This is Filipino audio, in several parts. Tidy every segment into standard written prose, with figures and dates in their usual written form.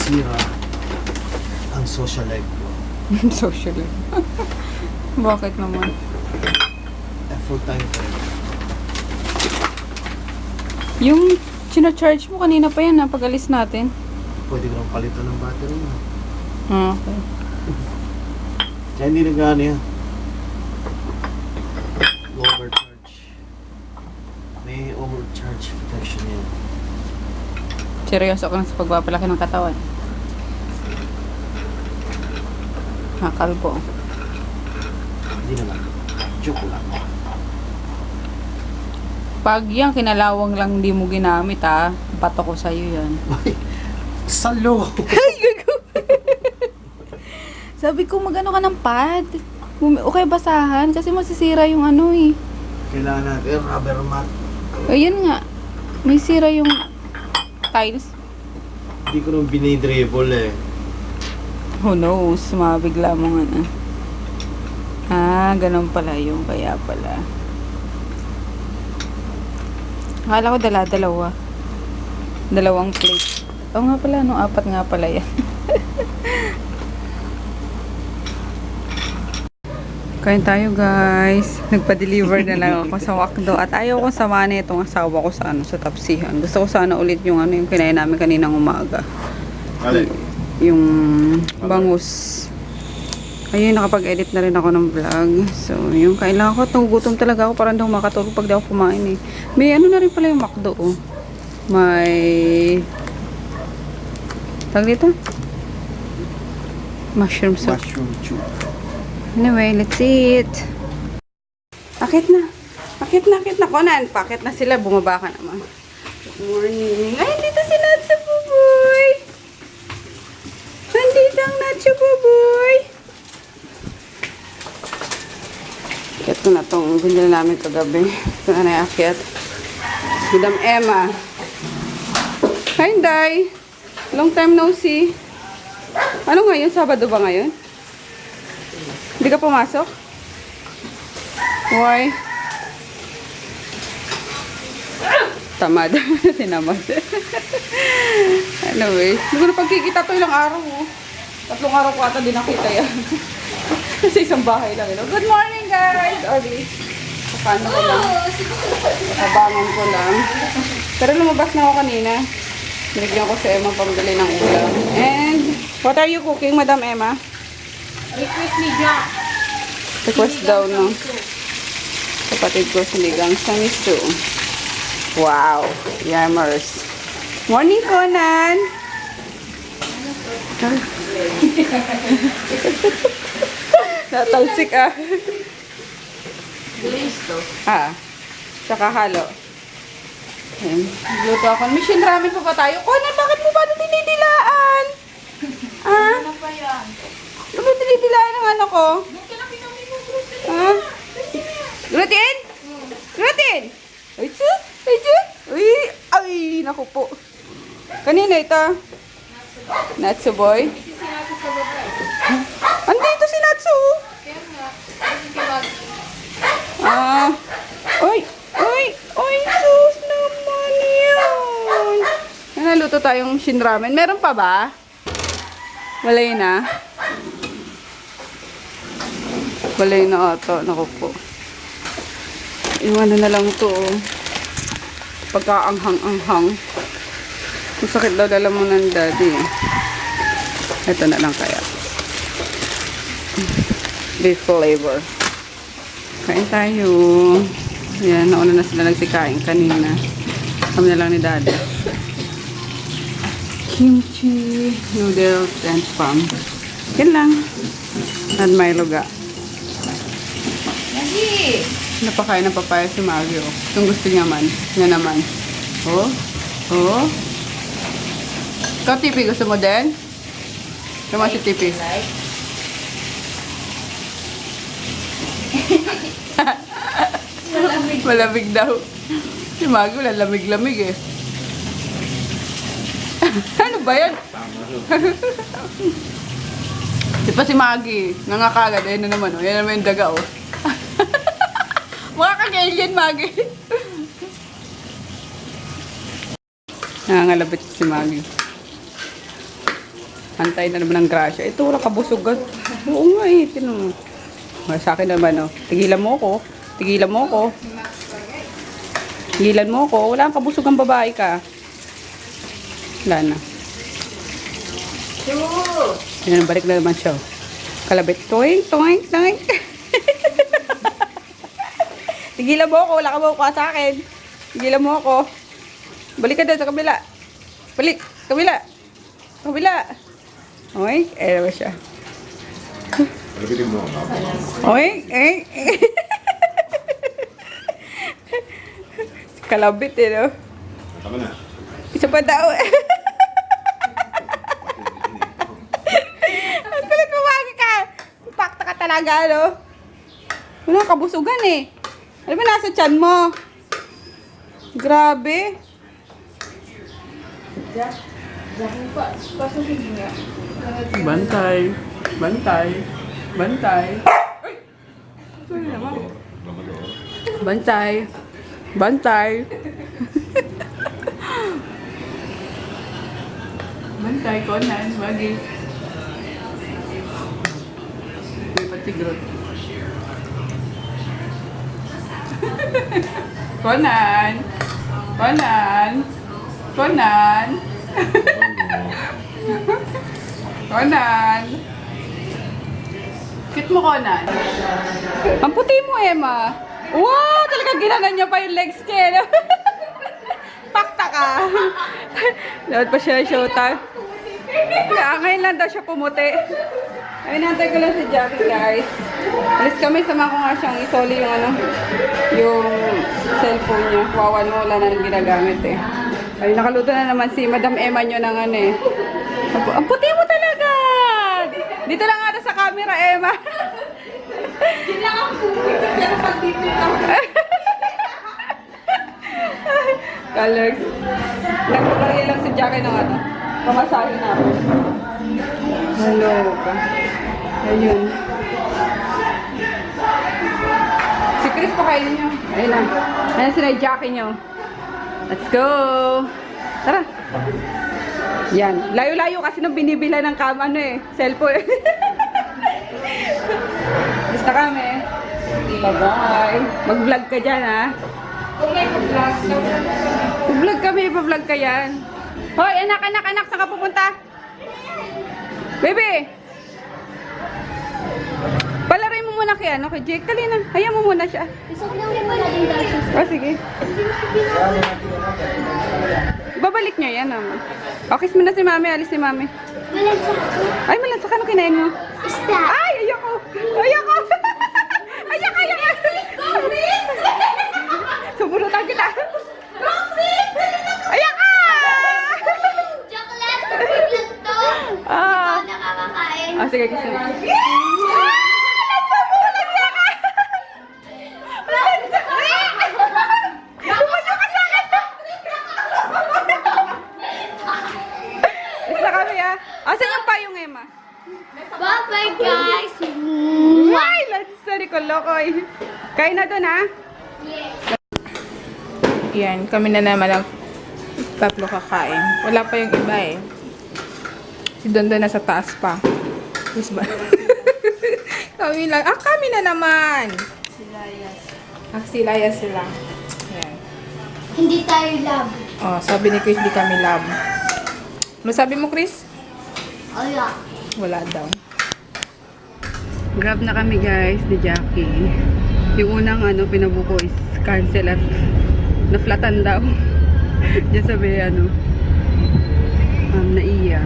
masisira ang social life ko. Social life. Bakit naman? Full time ko. Yung charge mo kanina pa yan, pag-alis natin. Pwede ko nang palitan ng battery mo. Okay. Kaya hindi nagano yan. Overcharge. May overcharge protection yan. Seryoso ka na sa pagpapalaki ng katawan. Kalbo. Hindi naman. Joke lang. Pag yan, kinalawang lang di mo ginamit bato ko sa'yo yan. Ay, salo! Ay, gago! Sabi ko, magano ka ng pad. Okay, basahan. Kasi masisira yung ano eh. Kailangan natin rubber mat. Ayun nga. May sira yung tiles. Hindi ko nung binidribble eh. Who knows? Mabigla mo nga ganun pala yung kaya pala. Akala ko dalawa. Dalawang plate. Oo nga pala, apat nga pala yan. Kain tayo guys. Nagpa-deliver na lang ako sa Wakdo. At ayaw ko samahan itong asawa ko sa sa Tapsihan. Gusto ko sana ulit yung yung kinain namin kaninang umaga. Yung bangus. Ayun, nakapag-edit na rin ako ng vlog. So, yung kailangan ko, gutom talaga ako para daw makatulog pag daw kumain eh. May ano na rin pala yung McDo oh. May tawag dito? Mushroom soup. Mushroom soup. Anyway, let's eat. Akit na. Conan. Pakit na sila. Bumaba ka naman. Good morning. Ay, dito si Natsu Buboy. Nandito ang Natsu Buboy. Akit ko na itong binili namin kagabi. Ito na naiakit. Madam Emma. Hi, Day. Long time no see. Ano ngayon? Sabado ba ngayon? Hindi ka pumasok? Why? Tamad. Tinamad. Anyway, hindi ko na pagkikita to ilang araw. 3 araw ko ata din nakita yan. Kasi isang bahay lang. Good morning guys! Orly. Paano ko lang? Abangan ko lang. Pero lumabas na ako kanina. Binigyan ko si Emma pambili ng ulam. And, what are you cooking, Madam Emma? Request ni Jack. Request daw, no? Kapatid ko sinigang sa miso. Wow! Yammers. Morning, Conan! Natalsik Glaze to. Tsaka halo. Ayan. Luto ako. Mission ramen pa ba tayo? Conan, bakit mo ba ito dinidilaan? Ano pa yan? Ano ba dinidilaan ng ano ko? Doon ka na pinami mo, grocery. Gluten? Gluten? Ay, tsu? Ay, tsu? Ay, naku po. Kanina ito? Natsu boy? Sinabi sa baba. Andito si Natsu. Kaya nga, kasi tawag. Ay, sus naman yun. Naluto tayong shin ramen. Meron pa ba? Wala yun Wala yun na ata. Naku po. Yung ano na lang to. Pagkaanghang-anghang. Masakit daw dala mo ng daddy. Ito na lang kaya. Beef flavor. Kain tayo. Yan, nauna na sila nagsikain kanina. Kami na lang ni daddy. Kimchi, noodles, and spam. Yan lang. At may luga. Lagi! Napakain ng papaya si Mario. Itong gusto niya man. Yan naman. Oh. Ikaw, Tipi, gusto mo din? Tama si Tipi. Like? Malamig daw. Si Maggie, wala lamig-lamig eh. Ano ba yan? Di pa si Maggie, nangakagad. Ayan na naman, oh. Yan naman yung daga, oh. Mukha kang alien, Maggie. Nangangalabit si Maggie. Antay na naman ng grasya. Ito, wala kabusugan. Oo nga eh, tinan mo. Sa akin naman, oh. Tigilan mo ko. Tigilan mo ko. Tigilan mo ko. Wala kang kabusugan babae ka. Wala na. Yan, balik na naman siya. Kalabit. Toing, toing, toing. Tigilan mo ako. Wala ka mo sa akin. Tigilan mo ako. Balik ka doon sa kabila. Balik. Kabila. Kabila. Oy, eh naman siya. Lapitin mo. Oy, eh. Kalabit eh, no? Tama na. Isa pa daw. Ang kulit kumagi ka. Pakta ka talaga, no? Wala kabusugan eh. Ano ba nasa tiyan mo? Grabe. Bantay. Bantay. Bantay. Ay! Sorry naman. Bantay. Bantay. Bantay, Conan, wagi. May patigrot. Conan. Conan. Conan. Conan. Cute mo, Conan. Ang puti mo, Emma. Wow! Talagang ginanan niya pa yung legs niya. Pakta ka. Lahat pa siya showtime. Kaya ngayon lang daw siya pumuti. Ay, nantay ko lang si Jackie, guys. Alis kami, sama ko nga siyang isoli yung yung cellphone niya. Wawan mo, wala na nang ginagamit eh. Ay, nakaluto na naman si Madam Emma nyo ng eh. Ang puti mo talaga! Dito lang ata sa camera, Emma. Yun lang ang puwit. Pero pag dito lang. Alex. Nagpapalagay lang si Jackie ng pamasahe na ako. Hello ka. Ayun. Si Chris pa kayo niyo. Ayun lang. Ayun sila yung Jackie niyo. Let's go! Tara! Yan. Layo-layo kasi nung binibila ng cellphone. Basta kami. Bye-bye. Mag-vlog ka dyan, ha? Kung may pag-vlog, Mag-vlog kami, pa-vlog ka yan. Hoy, anak, anak, anak, saan ka pupunta? Baby! Palaray mo muna kay Jake. Dali na. Hayaan mo muna siya. isang lang naman natin dahil sa Oh, sige. Babalik niya yan naman. O, kiss mo na si mami. Alis si mami. malansa ako. Ay, malansa ka. Ano kinain mo? Isda. Ay, ayoko. Ayoko. Ayoko, ayoko. Subunutan kita. Ayoko. Chocolate! Tubig lang to. Ah. Ikaw nakakakain. Ah, sige, kiss mo. Isa kami ah. Asan yung payong Emma? Bye-bye, guys. Ay, lansa ni Kolokoy. Kain na doon ha? Yan, kami na naman ang tatlo kakain. Wala pa yung iba eh. Si Dondo nasa taas pa. Yes ba? Kami lang. Ah, kami na naman! Sila sila. Yan. Hindi tayo love. Oh, sabi ni Chris, di kami love. Ano sabi mo, Chris? Wala. Wala daw. Grab na kami guys ni Jackie. Yung unang pinabuko is cancel at naflatan daw. Diyan sabi naiya.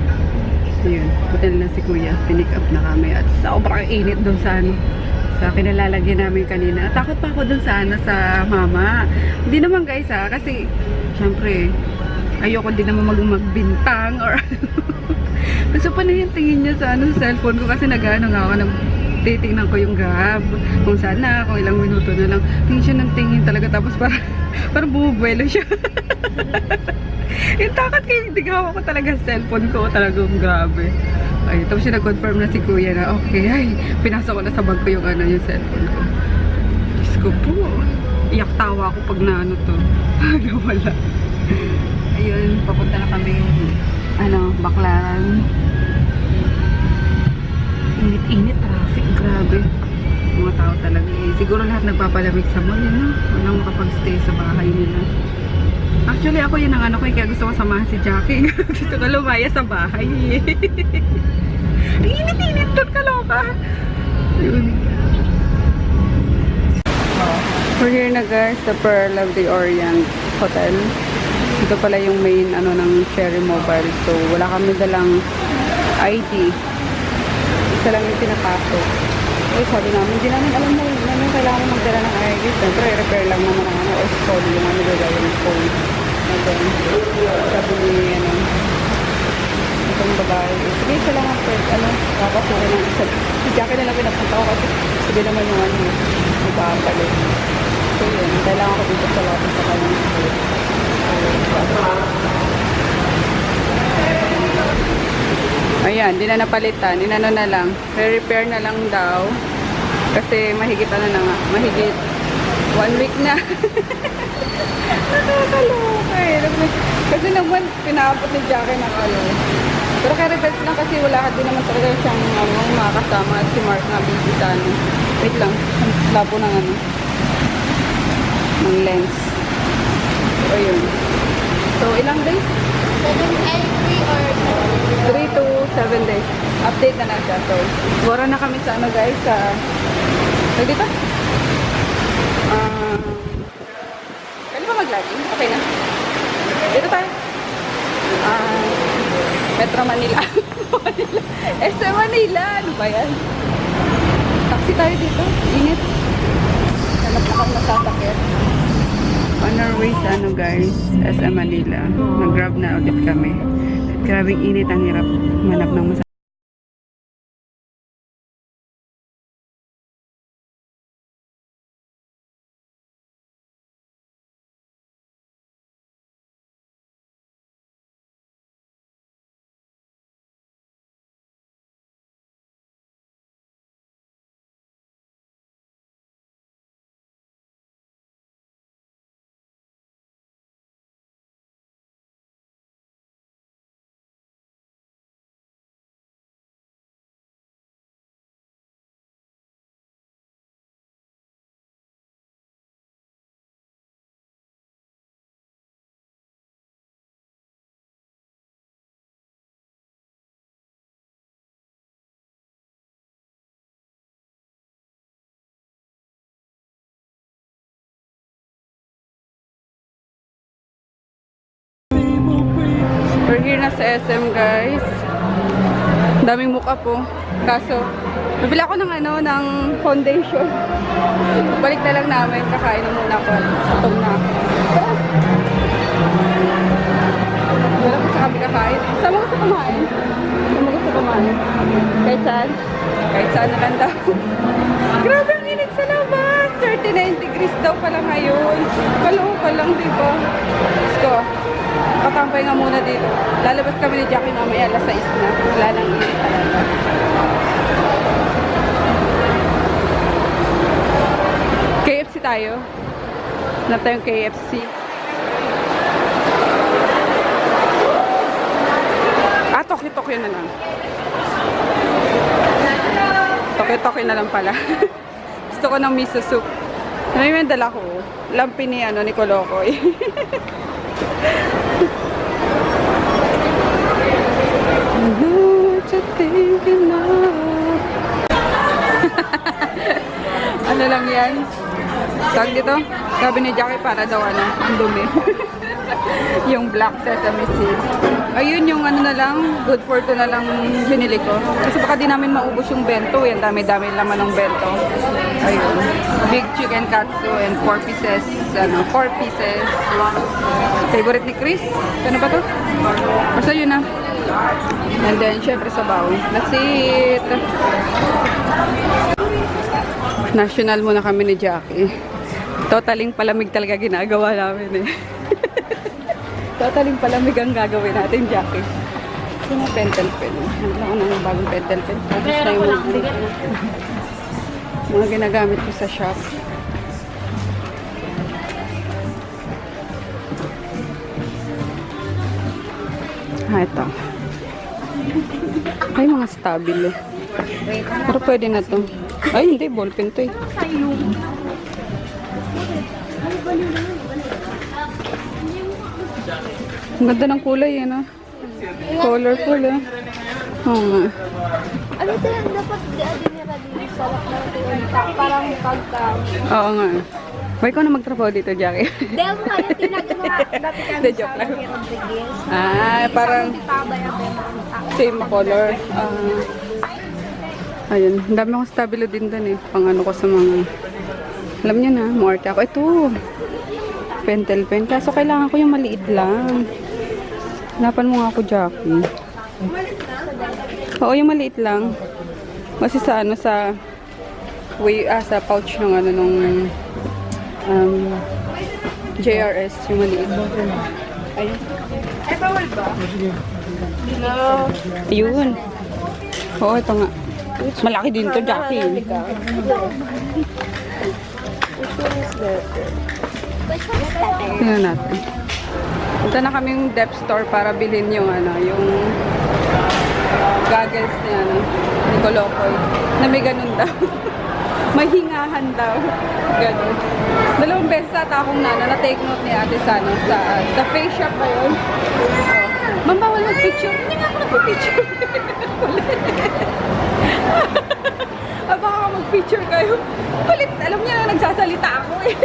Ayun, puti na lang si Kuya. Pinick up na kami at sobrang init doon sa kinalalagyan namin kanina. Takot pa ako doon sa mama. Hindi naman guys kasi syempre ayoko din naman magbintang or gusto pa na yung tingin niya sa cellphone ko kasi nga ako titingnan ko yung Grab kung saan na, kung ilang minuto na lang tingin siya ng tingin talaga tapos parang bumubuelo siya. Yung takot kayo, tigawa ko talaga cellphone ko talagang grabe. Ay, tapos siya nag-confirm na si Kuya na okay, ay, pinasok ko na sa bag ko yung yung cellphone ko. Diyos ko po, iyak tawa ako pag to. Wala. Ayun, papunta na kami Baclaran. Init-init, traffic, grabe. Mga tao talaga eh. Siguro lahat nagpapalamig sa mall, yun na. Walang makapag-stay sa bahay nila. Actually, ako yun ang ano ko, kaya gusto ko samahan si Jackie. Gusto ko lumaya sa bahay eh. Init-init doon, kaloka. Yun. We're here na guys, the Pearl of the Orient Hotel. Ito pala yung main ano ng Cherry Mobile. So, wala kami dalang ID. Isa lang yung pinapasok. Eh, sabi namin, hindi namin alam mo namin kailangan magdala ng ID. Siyempre, repair lang naman ang ano, or phone, yung ano gagawin ng phone. And then, sabi ni, ano, itong babae, sige, isa lang ang pwede, ano, kapasukin ng isa. Si Jackie na lang pinapunta ko kasi sabi naman yung ano, magpapalit. So, yun, kailangan ko dito sa lapis sa kanyang school. Ayan, di na napalitan. Inano na lang. Re-repair na lang daw. Kasi mahigit ano na nga. Mahigit 1 week na. Nakakaloka eh. Kasi naman, pinaabot ni Jackie ng ano. Pero kaya reverse lang kasi wala ka din naman talaga siyang ano, makakasama. At si Mark na busy sa ano. Wait lang. Labo ng ano. Ng lens. So, ayun. So, ilang days? 3 to 7 days. Update na lang siya. So, wala na kami sa ano guys, sa dito? Kaya ba mag-laging? Okay na. Dito tayo. Metro Manila. SM Manila. Ano ba yan? Taxi tayo dito. Init. Hanap na kami nasasakit. On our way sa ano guys, SM Manila. Nag-grab na ulit kami. Grabing init, ang hirap manap ng masakit. We're here na sa SM guys. Daming mukha po. Kaso, nabila ako ng ano, ng foundation. Balik na lang namin. Kakain na muna ako. Gutom na ako. Wala ko sa kami kakain. Saan mo gusto kumain? Saan mo gusto kumain? Kahit saan? Kahit saan na lang daw. Grabe ang init sa labas. 39 degrees daw pala ngayon. Kalooka lang, diba? Gusto. Kakampay nga muna dito. Lalabas kami ni Jackie mamaya alas 6 na. Wala nang init talaga. KFC tayo. Hanap tayong KFC. Tokyo na lang. Tokyo na lang pala. Gusto ko ng miso soup. May dala ko. Lampi ni, ano, ni Kolokoy. Ano lang yan? Tag dito? Sabi ni Jackie para daw ano, ang dumi. Yung black sesame seed. Ayun yung ano na lang, good for two na lang binili ko. Kasi baka di namin maubos yung bento. Yan, dami-dami laman ng bento. Ayun. Big chicken katsu and 4 pieces. Ano, 4 pieces. Favorite ni Chris. Ano ba to? Basta yun na. And then, syempre sabaw. That's it. National muna kami ni Jackie. Totaling palamig talaga ginagawa namin eh. Totaling palamig ang gagawin natin, Jackie. Yung mga pentel pen. Hanap ako ng bagong pentel pen. Tapos na yung mga ginagamit ko sa shop. Ito. Ay, mga stabilo. Pero pwede na to. Ay, hindi. Ballpen to eh. Ang ganda ng kulay yan, ah. Colorful, ah. Oo nga. Ano ito yung dapat dinira dito sa parang pagka... Oo nga. Why ko na magtrabaho dito, Jackie? Dahil mo kaya tinagawa dati kami De, sa joke lang. Roque Rodriguez. Ah, parang Tabay ang same color. Ayun, ang dami akong stabilo din doon eh. Pang ano ko sa mga... Alam niyo na, muarte ako. Ito, pentel pen. Kaso kailangan ko yung maliit lang. Hanapan mo nga ako, Jackie. Oo, yung maliit lang. Kasi sa ano, sa sa pouch ng ano, nung JRS, yung maliit. Ayun. Ay, bawal ba? Ayun. Oo, ito nga. Malaki din to, Jackie. Tingnan natin. Punta na kami yung depth store para bilhin yung ano, yung goggles ni ano, ni Kolokoy. Na may ganun daw. May hingahan daw. Ganun. 2 beses ata akong na-take note ni ate sa ano, sa face shop ba yun? Ma'am, bawal mag-picture. Hindi nga ako nag-picture. Baka mag-picture kayo. Palit, alam niya na nagsasalita ako eh.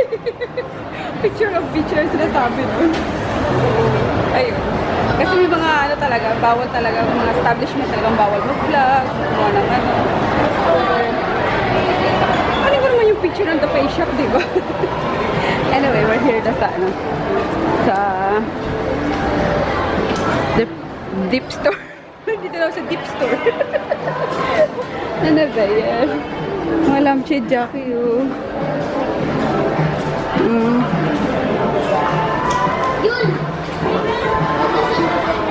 Picture of picture sinasabi nun. Ayun. Kasi may mga ano talaga, bawal talaga, mga establishment talagang bawal mag-vlog, mga ng ano. Ano ko naman yung picture ng The Face Shop, di ba? Anyway, we're here na sa ano, sa Deep Store. Dito lang sa Deep Store. Ano ba yan? Mga lampshade, Jackie, oh.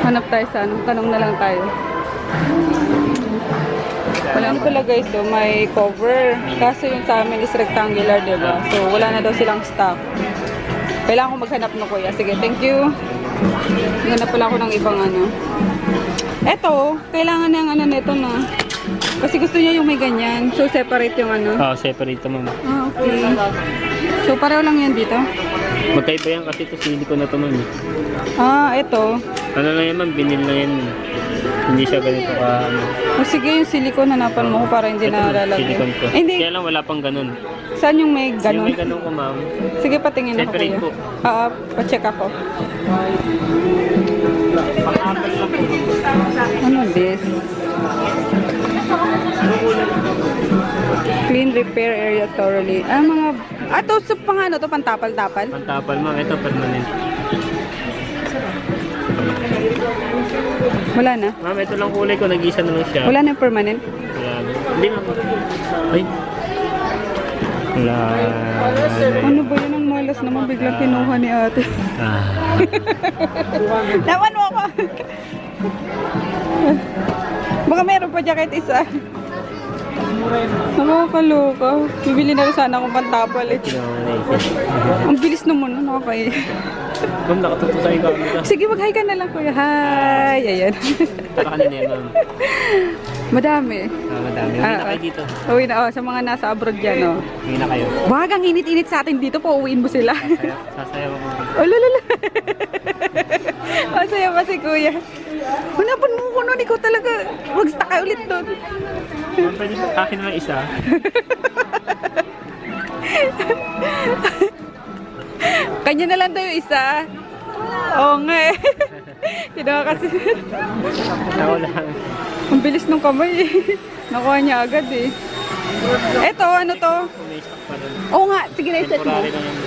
Hanap tayo sa ano, tanong na lang tayo. Wala na pala guys, so may cover. Kaso yung sa amin is rectangular, diba? So wala na daw silang stock. Kailangan ko maghanap ng kuya. Sige, thank you. Hanap pala ako ng ibang ano. Eto, kailangan na yung ano nito na. Kasi gusto niya yung may ganyan. So separate yung ano. Oo, separate ma'am. Ah, okay. So pareho lang yan dito? Magkaiba yan kasi ito silicone na ito ma'am. Ah, eto. Ano lang yan ma'am, binil na yan. Hindi siya ganito ka ano. O sige, yung silicone hanapan mo ko para hindi Ito, na lalagay. silicone ko. Hindi. Kaya lang wala pang ganun. Saan yung may Yung ganun? may ganun ko ma'am. Sige, patingin ako Separate kuya. po. Pa-check ako. Ano this? Clean repair area thoroughly. Ah, mga... Ah, to, so, pang ano to? Pantapal-tapal? Pantapal ma'am, ito permanent. Wala na? Ma'am, ito lang kulay ko, nag-isa na lang siya. Wala na yung permanent? Wala na. Hindi ma'am. Ay. Wala. Ano ba yun? Ang malas naman biglang kinuha ni ate. Ah. Naman mo ako! Baka meron pa jacket isa. Nakakaloka. Bibili na rin sana akong pantapal eh. Ang bilis naman, nakakaya. Ma'am, nakatuto tayo camera. Sige, mag-hi ka na lang kuya. Hi! Ayan. Para kanina yan ma'am. Madami. Madami. Uwi na kayo dito. Uwi na, sa mga nasa abroad dyan, oh. Uwi na kayo. Wag, ang init-init sa atin dito, pauwiin mo sila. Sasayaw ako. Oh, lalala. Masaya pa si kuya. Hanapan mo ko nun, ikaw talaga. Mag-stack ka ulit doon. Ma'am, pwede ba akin naman isa? Kanya na lang tayo isa. Oo nga eh. Kinuha kasi. Ako lang. Ang bilis ng kamay eh. Nakuha niya agad eh. Eto, ano to? May stock pa rin. Oo nga, sige na iset mo. Temporary lang yan.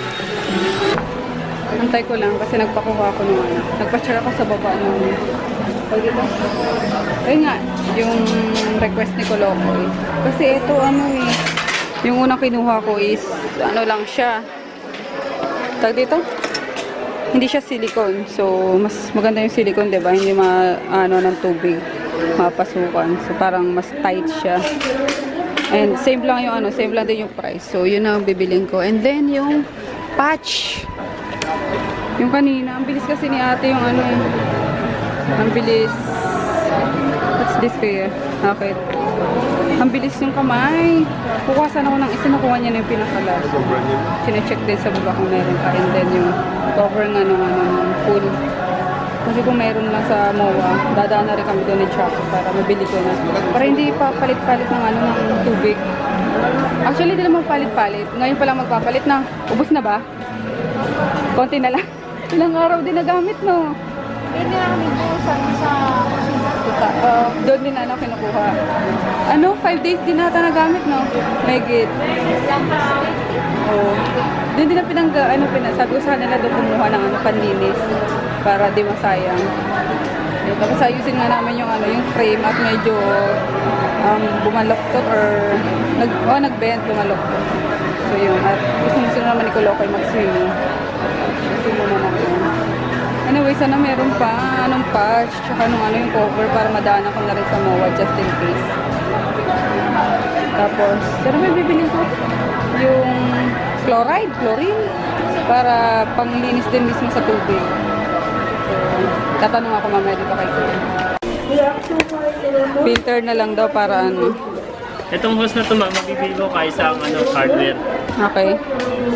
Antay ko lang kasi nagpakuha ako nung ano. Nagpa-share ako sa baba nung... Pwede ba? Ayun nga, yung request ni Kolokoy. Kasi ito ano eh. Yung unang kinuha ko is ano lang siya. Tag dito? Hindi siya silicone. So, mas maganda yung silicone, diba? Hindi ano ng tubig mapasukan. So, parang mas tight siya. And same lang yung ano, same lang din yung price. So, yun ang bibiling ko. And then, yung patch. Yung kanina, ang bilis kasi ni ate yung ano eh. Ang bilis. What's this kuya? Okay. Ang bilis yung kamay. Kukuhasan ako ng isa, nakuha niya na yung pinakalas. Sine-check din sa baba kung meron pa. And then yung cover nga ng pool. Kasi kung meron lang sa MOA, dadaan na rin kami doon ng Chaco para mabili ko na. Para hindi pa palit-palit ng tubig. Actually, hindi naman palit-palit. Ngayon pa lang magpapalit na. Ubus na ba? Konti na lang. Ilang araw din nagamit, no? Pwede na kami buusan sa Doon din na kinukuha. 5 days din nata nagamit, no? Megit. Oh. Doon din na sabi ko sa kanila doon kumuha ng panlinis para di masayang. Tapos ayusin nga namin yung frame at medyo bumaloktot or nag-bend, bumaloktot. So yun, at gusto naman ni Kulokoy mag-swimming. Gusto mo naman yun. Anyway, sana meron pa patch, tsaka yung cover para madaanan ko na rin sa MOA just in case. Tapos, pero may bibilin ko yung chlorine, para panglinis din mismo sa tubig. So, tatanong ako mamaya dito kay Kuya. Filter na lang daw para Itong hose na ito, ma'am, mabibili ko kahit sa hardware. Okay.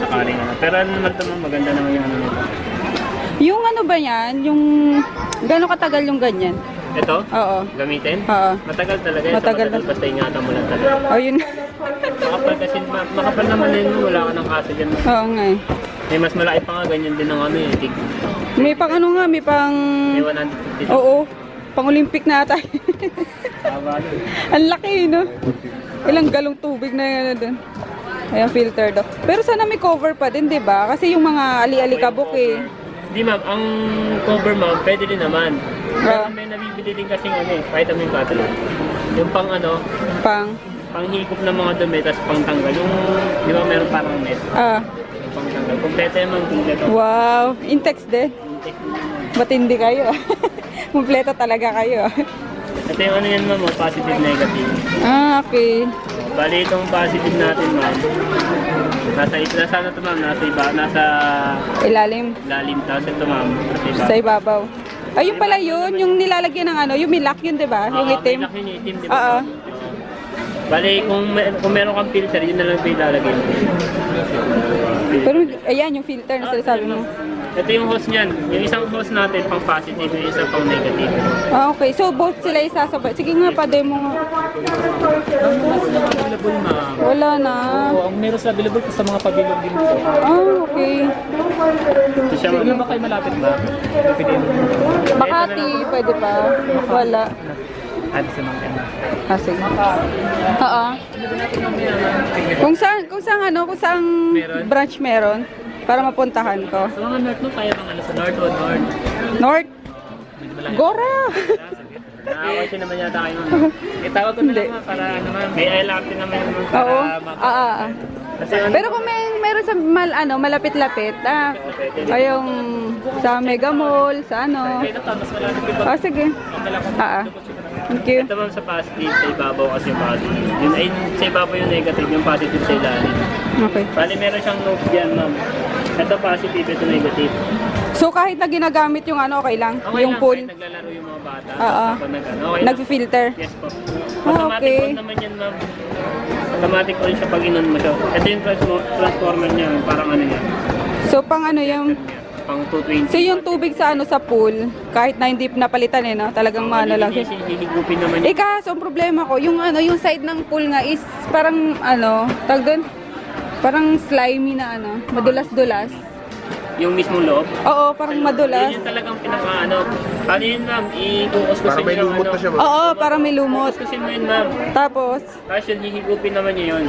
Sakaling Pero ano naman ito, ma'am, maganda naman yung nito. Yung ba yan? Yung gano'ng katagal yung ganyan? Ito? Oo. Gamitin? Oo. Matagal talaga yun. Matagal Matagal basta ingatan mo lang talaga. Oh, yun. Makapal kasi, makapal naman yun, wala ka ng kaso dyan. Oo nga eh. May mas malaki pa nga, ganyan din ang tig. May pang may pang... May 150. Oo. Pang Olympic na ata. Tama doon. Ang laki, no? Ilang galong tubig na yan doon. Ayan, filter daw. Pero sana may cover pa din, di ba? Kasi yung mga ali-alikabok eh. Di ma'am, ang cover ma'am, pwede din naman. Ah. Pero may nabibili din kasing vitamin bottle. Yung panghigop ng mga dumi, tapos pangtanggal. Yung, di ba meron parang net? Yung pangtanggal. Kompleto yung mga kompleto. Wow. Intex din. Matindi kayo. Kompleto talaga kayo. Ito yung yan ma'am, positive, negative. Okay. Bali itong positive natin ma'am. Nasa ito ma'am, nasa Ilalim. lalim. Tapos ito ma'am, Sa ibabaw. Ayun pala yun, yung nilalagyan ng yung milak yun, di ba? Yung itim. May yung itim, di Oo. ba? Bali, kung meron kang filter, yun na lang ito ilalagay mo. Pero ayan yung filter na sinasabi mo. Ito yung hose niyan. Yung isang hose natin pang positive, yung isang pang negative. Okay. So both sila isasabay. Sige nga, pa-demo nga. Available ma'am. Wala na. Ang meron sa available sa mga pabilog din po. Okay. Ito siya ma'am. Ba kayo malapit ma'am? Makati, pwede pa. Wala. At sa mga Sige. Oo. Kung saan Meron? branch meron para mapuntahan ko. Sa mga north no, kaya bang sa north o north? North. Gora. Nakakawin naman yata kayo ma'am. Itawag ko na lang ma'am para ma'am. May ILAP din naman yung para Oo. maka- Kasi Pero kung meron sa malapit-lapit, ayong sa Mega Mall, sa Kaya ito, mas malapit yung pag- sige. Thank you. Ito ma'am sa positive, sa ibabaw kasi yung positive. Yun ay sa ibabaw yung negative, yung positive sa ilalim. Okay. Bali meron siyang note dyan ma'am. Ito positive, ito negative. So kahit na ginagamit yung okay lang, Okay yung lang, pool, kahit naglalaro yung mga bata. Oo. Kapag okay lang. nag-filter. Yes po. Ah, Automatic okay. on naman yan ma'am. Automatic on siya pag inon mo siya. Ito yung transformer niya, parang niya. So pang yung Pang 220. so yung tubig sa sa pool, kahit na hindi napalitan no, talagang lang siya. Hihigupin naman niya. Kaso ang problema ko, yung yung side ng pool nga is parang tag doon, parang slimy na madulas-dulas. Yung mismong loob. Oo, parang madulas. Yun yung talagang ano yun ma'am, ikukusin mo yung Oo, parang may lumot. Ikukusin mo yun ma'am. Tapos, Yun, hihigupin naman niya yun.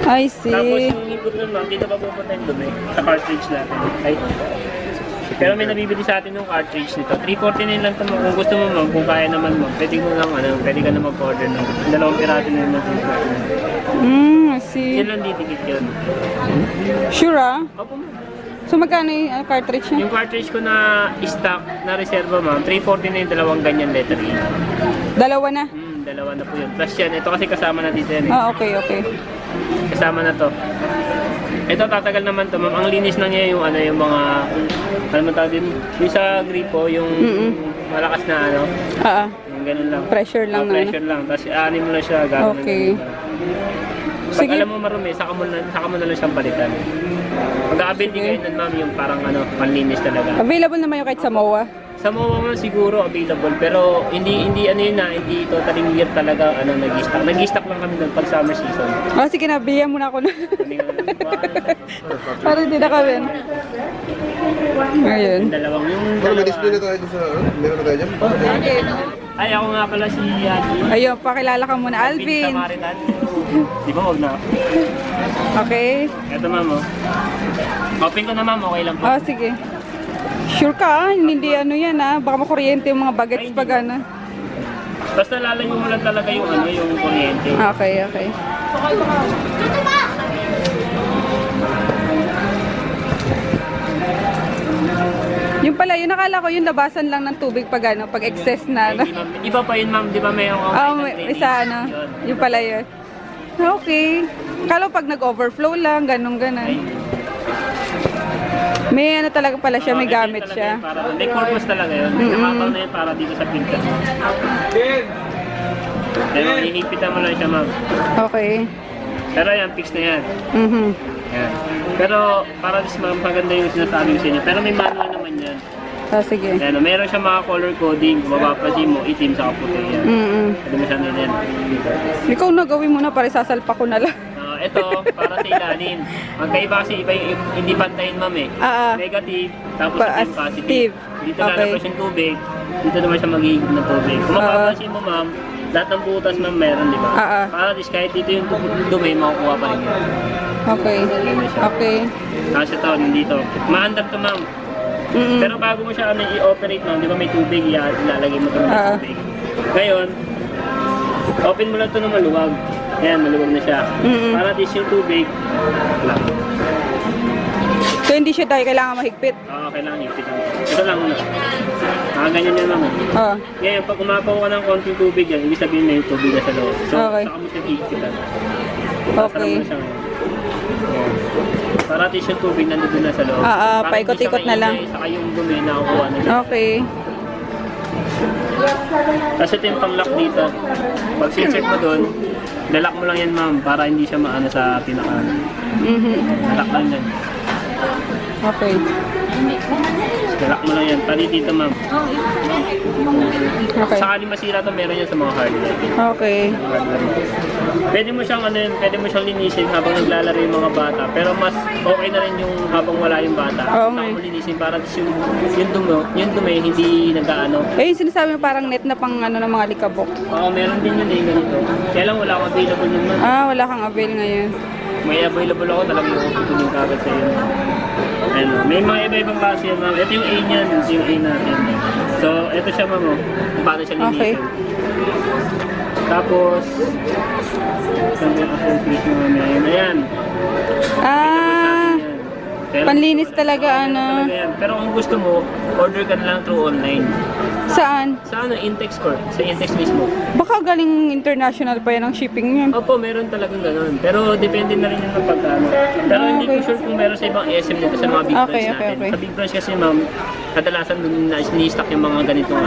I Tapos see. yung higup nun ma'am, dito pa pupunta yung dumi. Sa cartridge natin. Ay. Pero may nabibili sa atin yung cartridge nito. 349 lang ito ma'am. Kung gusto mo ma'am, kung kaya naman ma'am, pwede mo lang pwede ka na mag-order ng 2 piraso na yung I see. Yun lang didikit yun. Sure Opo ma'am. So magkano yung cartridge niya? Yung cartridge ko na stock na reserva ma'am, 349 yung dalawang ganyan letter E. Dalawa na? Dalawa na po yun. Plus yan, ito kasi kasama na dito yan Okay. Kasama na to. Ito tatagal naman to ma'am. Ang linis na niya yung yung mga yung sa gripo, yung malakas na Oo. yung ganun lang. Pressure lang na. Pressure lang. Tapos aanin mo lang siya, gano'n. Okay. Pag Sige. alam mo marumi, saka mo na lang siyang palitan. Pag-aabil din kayo nun, ma'am, yung parang panlinis talaga. Available naman yung kahit sa MOA. Sa MOA mo siguro available, pero hindi hindi totally year talaga nag-stock. Nag-stock lang kami doon pag summer season. Oh, sige na, bigyan mo na ako na. Hindi ko na Para hindi na kami. Ayun. yung dalawang yung Pero may display na tayo doon sa, meron na tayo dyan. Ay, ako nga pala si Adi. Ayun, pakilala ka muna, Alvin. Samaritan. Di ba, wag na. Okay. Eto, ma'am, oh. Open ko na, ma'am. Okay lang po. Oh, sige. Sure ka, hindi yan baka makuryente yung mga bagets pag ano. Basta lalayo mo lang talaga yung yung kuryente. Okay, okay. Yung pala, yun nakala ko yung labasan lang ng tubig pag pag excess na. Ay, di, ma'am. Iba pa yun, ma'am. Di ba may Isa yung pala yun. Okay. Kala ko pag nag-overflow lang, ganun. May talaga pala siya, may gamit siya. May purpose talaga yun. Nakapal na yun para dito sa filter. Pero ihipitan mo lang siya, ma'am. Okay. Pero yan, fix na yan. Mhm. Yan. Pero para mas maganda yung sinasabi ko sa inyo. Pero may manual naman yan. Ah, sige. Yan, meron siya mga color coding. Kung mapapansin mo, itim sa puti yan. Pwede mo siya nila yan. Ikaw na gawin mo na para sasalpa ko na lang. Ito, para sa ilalim. Magkaiba kasi iba yung hindi pantayin, ma'am eh. Negative, tapos yung positive. Dito lalabas yung tubig, dito naman siya maghihigop ng tubig. Kung mapapansin mo, ma'am, lahat ng butas, ma'am, meron, di ba? Para at least kahit dito yung dumi, makukuha pa rin yun. Okay. Okay. Tapos ito, nandito. Maandap to, ma'am. Pero bago mo siya i-operate, ma'am, di ba may tubig, ilalagay mo ito ng tubig. Ngayon, open mo lang ito ng maluwag. Ayan, maluwag na siya. Para at least yung tubig, lang. So hindi siya tayo kailangan mahigpit? Oo, kailangan higpit lang. Ito lang muna. Ganyan yan, ma'am. Ngayon, pag umapaw ka ng konting tubig yan, ibig sabihin may tubig na sa loob. So, saka mo siya higpitan. Okay. Para at least yung tubig nandun na sa loob. Paikot-ikot na lang. Saka yung dumi na kukuha na dyan. Okay. Tapos ito yung pang-lock dito. Pag sinsert mo doon, lalak mo lang yan, ma'am, para hindi siya maano sa pinaka. Lalak lang yan. Okay. Lalak mo lang yan. Pati dito, ma'am. Okay. Sakali masira to, meron yan sa mga hardware. Okay. Pwede mo siyang pwede mo siyang linisin habang naglalaro yung mga bata. Pero mas okay na rin yung habang wala yung bata. Oo, Saka mo linisin para yung dumi hindi nag-aano. Yung sinasabi mo parang net na pang ng mga likabok. Oo, meron din yun ganito. Kaya lang wala akong available yun, ma'am. Wala kang avail ngayon. May available ako talaga yung tutunin kagad sa iyo. May mga iba-ibang klase yan, ma'am. Ito yung A niyan, ito yung A natin. So, ito siya, ma'am, kung paano siya linisin. Okay. Tapos, sabi yung association namin. Ayan. Panlinis talaga, Talaga yan. Pero kung gusto mo, order ka na lang through online. Saan? Sa Intex Corp, sa Intex mismo. Baka galing international pa yan ang shipping niya. Opo, meron talagang ganun. Pero depende na rin yun ng pagkano. Pero hindi ko sure kung meron sa ibang SM dito sa mga big branch natin. Sa big branch kasi, ma'am, kadalasan dun na ni-stock yung mga ganitong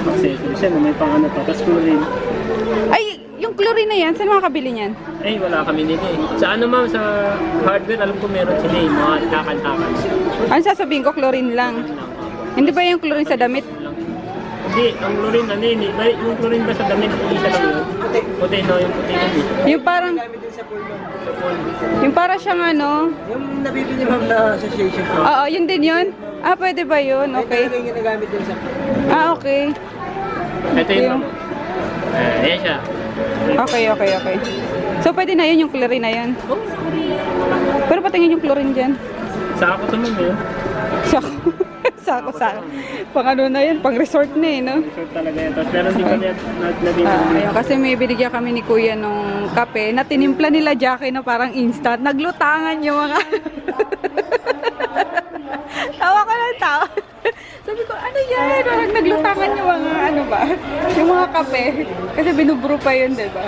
accessories. Yan, may pang to. Tapos chlorine. Ay, yung chlorine na yan, saan makakabili niyan? Ay, wala kami nito eh. Sa ma'am, sa hardware, alam ko meron sila eh. Mga takal-takal. Ano sasabihin ko, chlorine lang? Hindi ba yung chlorine sa damit? Hindi, ang chlorine, yung chlorine ba sa damit, isa lang yun? Puti, no? Yung puti yun eh. Yung parang... Yung para siyang Yung nabibili, ma'am, na association ko. Oo, yun din yun? Pwede ba yun? Okay. Yung ginagamit din sa Okay. Ito yung ayan siya. Okay. So, pwede na yun yung chlorine na yun? Pero patingin yung chlorine dyan. Saka ko ito, ma'am, eh. Sako. Pang na yun, pang resort na eh, no? Resort talaga yan. Tapos meron din kami Ayun, kasi may binigyan kami ni Kuya nung kape na tinimpla nila Jackie na parang instant. Naglutangan yung mga... Tawa ko ng tawa. Sabi ko, ano yan? Parang naglutangan yung mga yung mga kape. Kasi binubro pa yun, diba?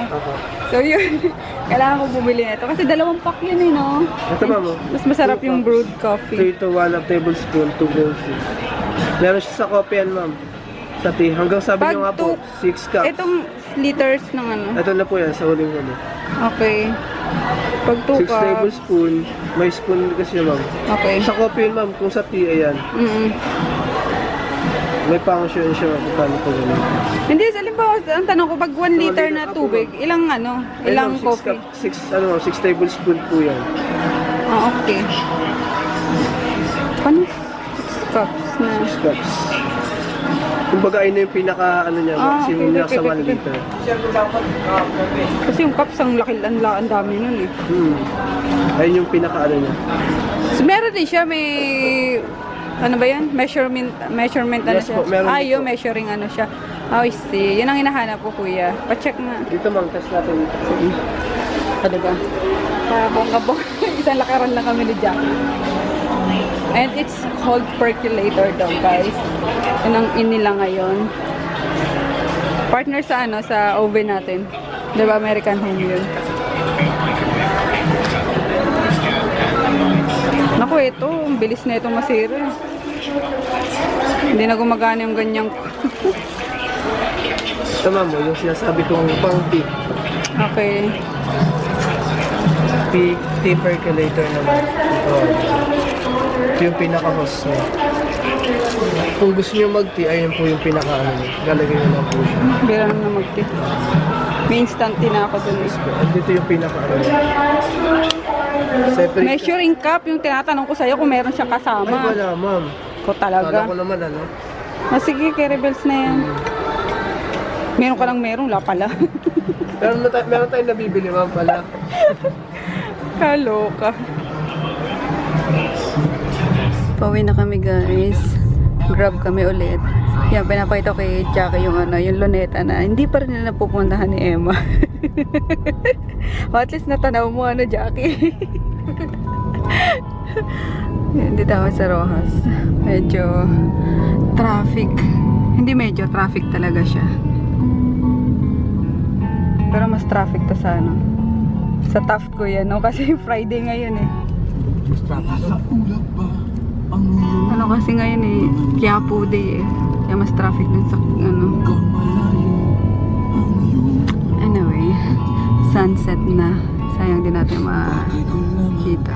So yun, kailangan ko bumili nito. Kasi 2 pack yun eh, no? Ito, ma'am. Mas masarap yung brewed coffee. 3 to 1 tablespoon, 2 bowls. Meron siya sa coffee yan, ma'am. Sa P. Hanggang sabi Pag nyo nga po, 6 cups. Itong liters ng ano. Ito na po yan, sa huling ano. Okay. Pag 2 6 tablespoon. May spoon kasi ma'am. Okay. Sa coffee yun, ma'am, kung sa tea, ayan. May function siya, kung po ganun. Hindi, halimbawa, ang tanong ko, pag 1 liter na tubig, ilang ano? Ilang coffee? 6 tablespoon po yan. Ah, okay. Paano? 6 cups na. 6 cups. Kumbaga, ayun na yung pinaka, ano niya, maximum niya sa 1 liter. Kasi yung cups, ang laki, ang dami nun eh. Ayun yung pinaka, ano niya. So, meron din siya, may... Ano ba yan? Measurement ano Yes siya? po, meron din Yung po. measuring ano siya. Oh, I see. Yun ang hinahanap ko, kuya. Pa-check nga. Dito, ma'am, test natin dito. Ano ba? Kabong-kabong. Isang lakaran lang kami ni Jack. And it's called percolator daw, guys. Yun ang in nila ngayon. Partner sa ano, sa oven natin. Diba, American Home yun. Naku, ito. Ang bilis na itong masira. Hindi na gumagana yung ganyang... Ito, ma'am, yung sinasabi kong pang tea. Okay. Tea percolator naman. Ito yung pinaka-host niya. Kung gusto niyo mag-tea, ayun po yung pinaka-ano niya. Lalagay niyo lang po siya. Bira naman na mag-tip. May instant tea na ako dun. At dito yung pinaka-ano niya. Separate. Measuring cup, yung tinatanong ko sa'yo kung meron siyang Ay, kasama. wala, ma'am. Ko Kala talaga. ko naman, ano. Sige, kay Rebels na yan. Meron ka lang meron, wala pala. Meron tayong nabibili, ma'am, pala. Kaloka. Pauwi na kami, guys. Grab kami ulit. Yan, pinapakita ko kay Jackie yung ano, yung luneta na hindi pa rin nila pupuntahan ni Emma. O, at least natanaw mo ano, Jackie. Yan, dito ako sa Rojas. Medyo traffic. Hindi medyo, traffic talaga siya. Pero mas traffic to sa ano. Sa Taft ko yan, no? Kasi Friday ngayon eh. Ano kasi ngayon eh, Quiapo Day eh. Kaya mas traffic din sa ano. Anyway, sunset na. Sayang din natin makita.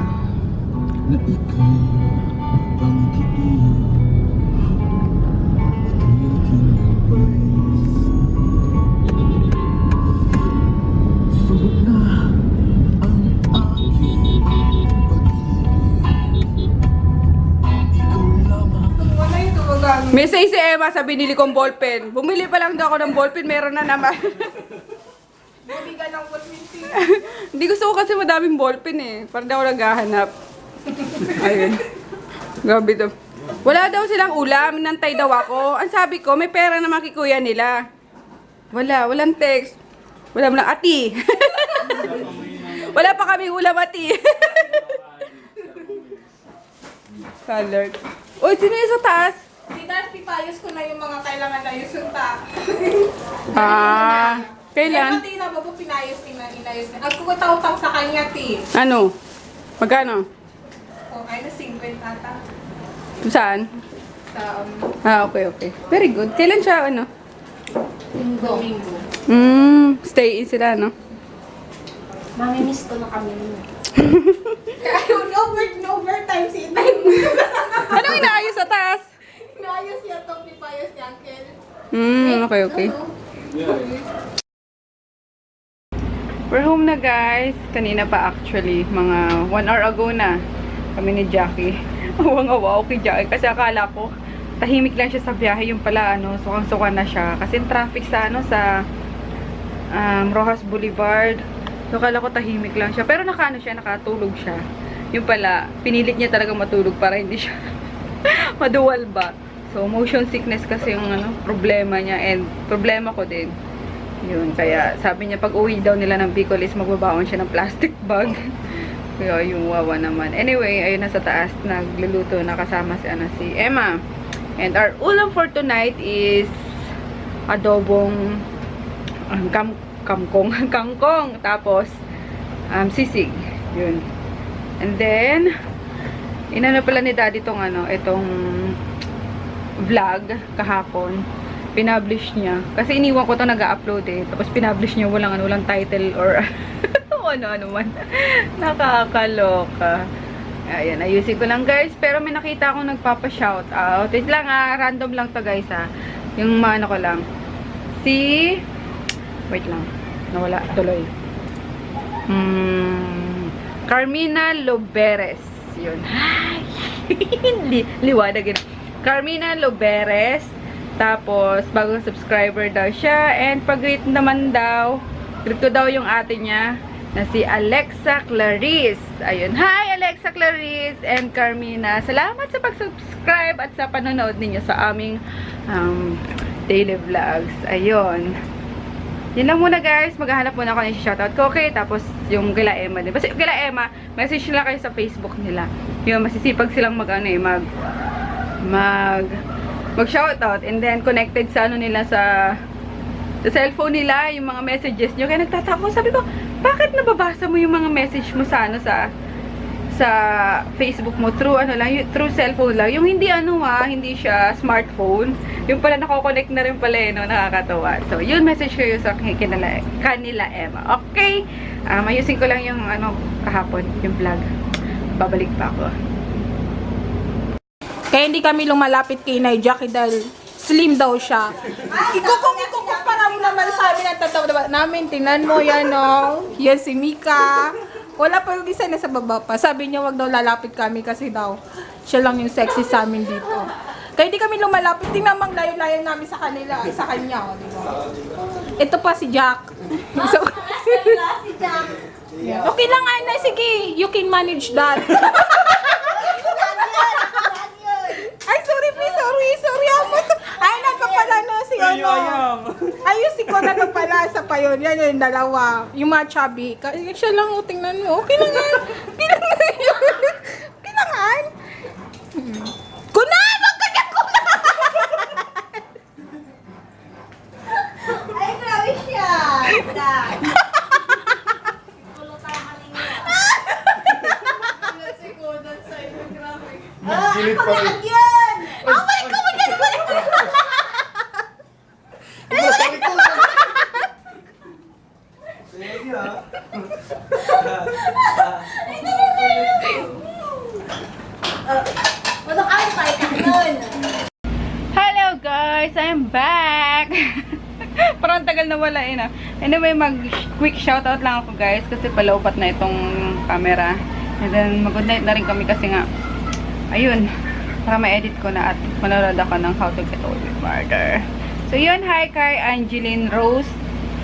Message si Emma sa binili kong ballpen. Bumili pa lang daw ako ng ballpen, meron na naman. Bumili ka ng ballpen. Hindi gusto ko kasi madaming ballpen eh. Parang daw naghahanap. Ayun. Grabe daw. Wala daw silang ulam, nantay daw ako. Ang sabi ko, may pera naman kay kuya nila. Walang text. Wala mo lang, ati. Wala pa kami ulam, ati. Color. Uy, sino yung sa taas? Pinayos ko na yung mga kailangan na yung sunta. Kailan? Pati na ba pinayos inayos na. Ang kukutaw-taw sa kanya, ti. Ano? Magkano? Oh, ay na 50 ata. Saan? Sa Okay. Very good. Kailan siya, ano? Domingo. Stay in sila, no? Mamimiss ko na kami. Kaya overtime si Itay. Anong inaayos sa taas? Inayos niya itong pinayos ni Uncle. Okay. We're home na, guys. Kanina pa actually. Mga 1 hour ago na. Kami ni Jackie. Awang-awa ako kay Jackie. Kasi akala ko, tahimik lang siya sa biyahe. Yung pala, ano, sukang-suka na siya. Kasi traffic sa, ano, sa Rojas Boulevard. So, akala ko tahimik lang siya. Pero nakatulog siya. Yung pala, pinilit niya talaga matulog para hindi siya maduwal ba. So, motion sickness kasi yung ano, problema niya. And problema ko din. Yun, kaya sabi niya pag uwi daw nila ng Bicol is magbabaon siya ng plastic bag. Kaya yung wawa naman. Anyway, ayun na sa taas, nagluluto na kasama si Emma. And our ulam for tonight is adobong kangkong. Tapos sisig. Yun. And then inano pala ni Daddy itong vlog kahapon. Pinublish niya. Kasi iniwan ko to nag-upload eh. Tapos pinublish niya walang title or ano man. Nakakaloka. Ayan, ayusin ko lang guys. Pero may nakita akong nagpapa-shoutout. Wait lang random lang to guys Yung ano ko lang. Wait lang. Nawala tuloy. Carmina Loberes. Yun. Hi! Liwanag yun. Carmina Loberes. Tapos, bagong subscriber daw siya. And pag-greet naman daw, greet ko daw yung ate niya na si Alexa Clarice. Ayun. Hi, Alexa Clarice and Carmina. Salamat sa pag-subscribe at sa panonood ninyo sa aming daily vlogs. Ayun. Yan lang muna guys. Maghahanap muna ako ng shoutout ko. Okay, tapos yung kila Emma din. Kasi kila Emma, message nila kayo sa Facebook nila. Yung masisipag silang mag-shoutout. And then connected sa ano nila sa cellphone nila, yung mga messages nyo. Kaya nagtatako. Sabi ko, bakit nababasa mo yung mga message mo sa Facebook mo through through cellphone lang. Yung hindi hindi siya smartphone. Yung pala nako-connect na rin pala nakakatawa. So, yun message kayo sa kanila Emma. Okay? Ayusin ko lang yung kahapon, yung vlog. Babalik pa ako. Kaya hindi kami lumalapit kay Nay Jackie dahil slim daw siya. Ikukumpara mo naman sa amin ang tatawa namin. Tingnan mo yan, Yan si Mika. Wala pa yung isa na sa baba pa. Sabi niya wag daw lalapit kami kasi daw siya lang yung sexy sa amin dito. Kaya hindi kami lumalapit. Tingnan mang layo-layo namin sa kanya. Diba? Ito pa si Jack. So, Si Jack. okay lang, Ana. Sige, you can manage that. Ay, sorry. Ay, nagpapala si Ayun, si Conan nagpala sa pa yun. Yan yung dalawa. Yung mga chubby. Siya lang, tingnan mo. Okay lang yan. Kailangan. Conan! Wag ka dyan, Conan! Ay, grabe siya. Kilit pa rin. Yan! Oh my God! Hello guys! I'm back! Parang tagal na wala Anyway, quick shoutout lang ako guys kasi palaupat na itong camera. And then, mag-good night na rin kami kasi nga, ayun, para ma-edit ko na at manonood ako ng How to Get Away with Murder. So yun, hi kay Angeline Rose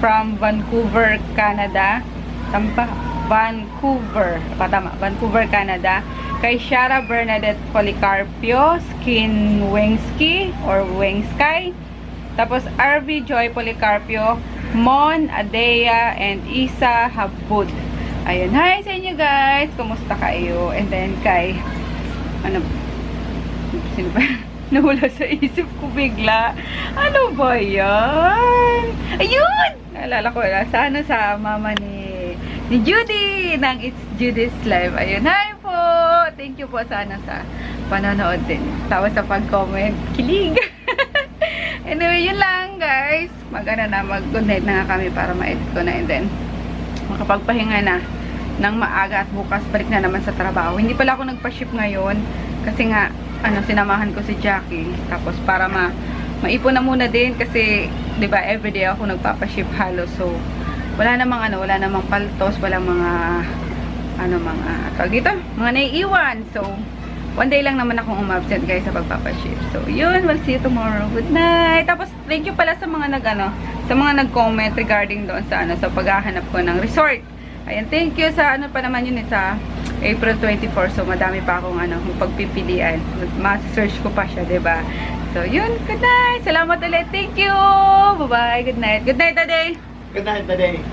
from Vancouver, Canada. Vancouver, Canada. Kay Shara Bernadette Policarpio, Skin Wengski or Wengsky. Tapos RV Joy Policarpio, Mon Adea, and Isa Habud. Ayun, hi sa inyo guys! Kumusta kayo? And then kay, sino ba? Nawala sa isip ko bigla. Ano ba yan? Ayun! Naalala ko sa mama ni Judy ng It's Judy's Live. Ayun, hi po! Thank you po sa panonood din. Tawa sa pag-comment. Kilig! Anyway, yun lang guys. Mag-good night na nga kami para ma-edit ko na and then makapagpahinga na ng maaga at bukas balik na naman sa trabaho. Hindi pala ako nagpa-ship ngayon kasi nga sinamahan ko si Jackie. Tapos para maipon na muna din kasi 'di ba everyday ako nagpapa-ship halos. So wala namang paltos, wala mga mga naiiwan. So one day lang naman akong umabsent guys sa pagpapa-ship. So yun, we'll see you tomorrow. Good night. Tapos thank you pala sa mga nag-comment regarding doon sa sa paghahanap ko ng resort. Ayan, thank you sa pa naman yun sa April 24. So madami pa akong pagpipilian. Ma-search ko pa siya, 'di ba? So yun, good night. Salamat ulit. Thank you. Bye-bye. Good night. Good night, Ade. Good night, Baday.